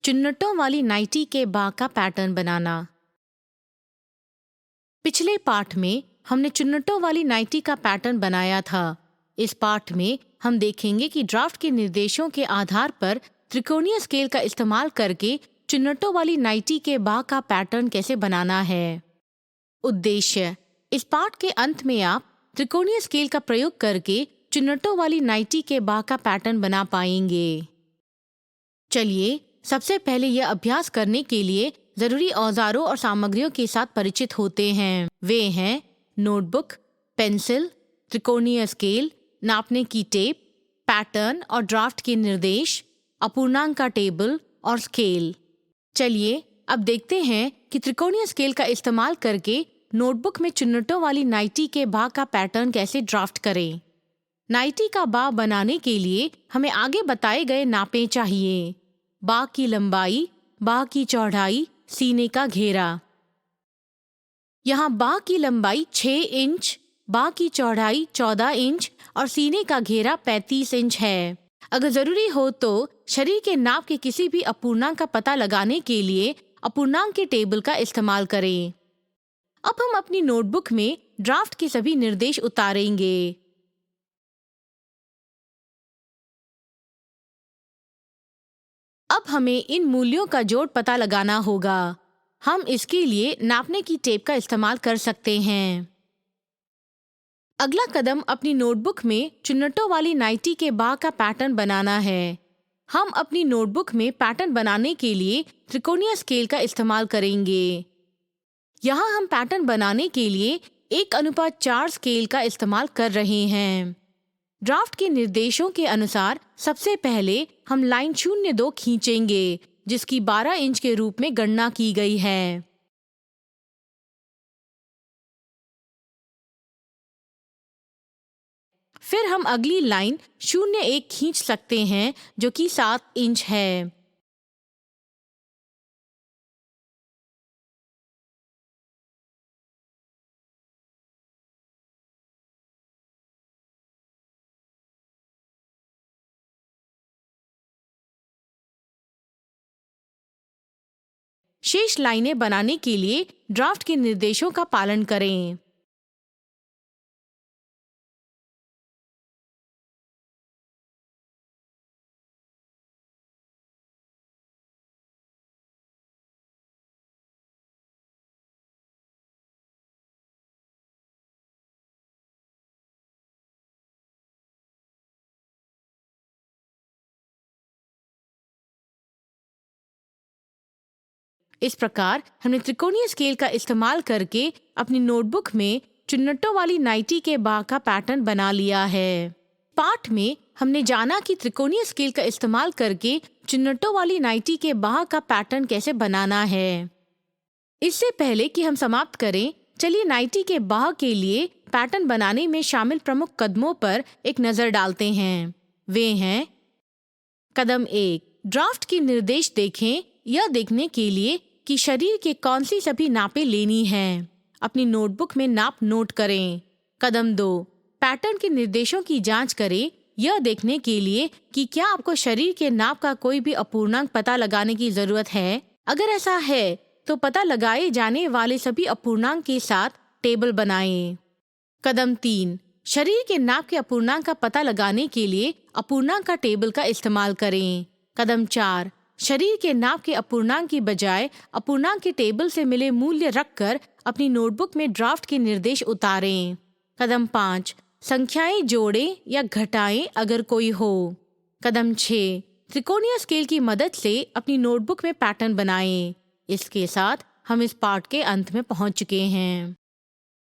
चुन्नटों वाली नाइटी के बाग का पैटर्न बनाना। पिछले पाठ में हमने चुन्नटों वाली नाइटी का पैटर्न बनाया था। इस पाठ में हम देखेंगे कि ड्राफ्ट के निर्देशों के आधार पर त्रिकोणीय स्केल का इस्तेमाल करके चुन्नटों वाली नाइटी के बाग का पैटर्न कैसे बनाना है। उद्देश्य: इस पाठ के अंत में आप त्रिकोणीय स्केल का प्रयोग करके चुन्नटों वाली नाइटी के बाग का पैटर्न बना पाएंगे। चलिए सबसे पहले यह अभ्यास करने के लिए जरूरी औजारों और सामग्रियों के साथ परिचित होते हैं। वे हैं नोटबुक, पेंसिल, त्रिकोणीय स्केल, नापने की टेप, पैटर्न और ड्राफ्ट के निर्देश, अपूर्णांक का टेबल और स्केल। चलिए अब देखते हैं कि त्रिकोणीय स्केल का इस्तेमाल करके नोटबुक में चुन्नटों वाली नाइटी के बाग का पैटर्न कैसे ड्राफ्ट करें। नाइटी का बाग बनाने के लिए हमें आगे बताए गए नापे चाहिए: बाग की लंबाई, बाग की चौड़ाई, सीने का घेरा। यहाँ बाग की लंबाई 6 इंच, बाग की चौड़ाई 14 इंच और सीने का घेरा 35 इंच है। अगर जरूरी हो तो शरीर के नाप के किसी भी अपूर्णांक का पता लगाने के लिए अपूर्णांक के टेबल का इस्तेमाल करें। अब हम अपनी नोटबुक में ड्राफ्ट के सभी निर्देश उतारेंगे। अब हमें इन मूल्यों का जोड़ पता लगाना होगा। हम इसके लिए नापने की टेप का इस्तेमाल कर सकते हैं। अगला कदम अपनी नोटबुक में चुन्नटों वाली नाइटी के बाग का पैटर्न बनाना है। हम अपनी नोटबुक में पैटर्न बनाने के लिए त्रिकोणीय स्केल का इस्तेमाल करेंगे। यहाँ हम पैटर्न बनाने के लिए 1:4 स्केल का इस्तेमाल कर रहे हैं। ड्राफ्ट के निर्देशों के अनुसार सबसे पहले हम लाइन 02 खींचेंगे, जिसकी 12 इंच के रूप में गणना की गई है। फिर हम अगली लाइन 01 खींच सकते हैं, जो कि 7 इंच है। शेष लाइनें बनाने के लिए ड्राफ्ट के निर्देशों का पालन करें। इस प्रकार हमने त्रिकोणीय स्केल का इस्तेमाल करके अपनी नोटबुक में चुन्नटों वाली नाइटी के बाग का पैटर्न बना लिया है। पाठ में हमने जाना कि त्रिकोणीय स्केल का इस्तेमाल करके चुन्नटों वाली नाइटी के बाग का पैटर्न कैसे बनाना है। इससे पहले कि हम समाप्त करें, चलिए नाइटी के बाग के लिए पैटर्न बनाने में शामिल प्रमुख कदमों पर एक नजर डालते हैं। वे हैं: कदम 1, ड्राफ्ट के निर्देश देखें यह देखने के लिए कि शरीर के कौन सी सभी नापें लेनी हैं। अपनी नोटबुक में नाप नोट करें। कदम 2, पैटर्न के निर्देशों की जांच करें यह देखने के लिए कि क्या आपको शरीर के नाप का कोई भी अपूर्णांक पता लगाने की जरूरत है। अगर ऐसा है तो पता लगाए जाने वाले सभी अपूर्णांक के साथ टेबल बनाएं। कदम 3, शरीर के नाप के अपूर्णांक का पता लगाने के लिए अपूर्णांक का टेबल का इस्तेमाल करें। कदम 4, शरीर के नाप के अपूर्णांक की बजाय अपूर्णांक के टेबल से मिले मूल्य रखकर अपनी नोटबुक में ड्राफ्ट के निर्देश उतारें। कदम 5, संख्याएं जोड़ें या घटाएं अगर कोई हो। कदम 6, त्रिकोणीय स्केल की मदद से अपनी नोटबुक में पैटर्न बनाएं। इसके साथ हम इस पाठ के अंत में पहुंच चुके हैं।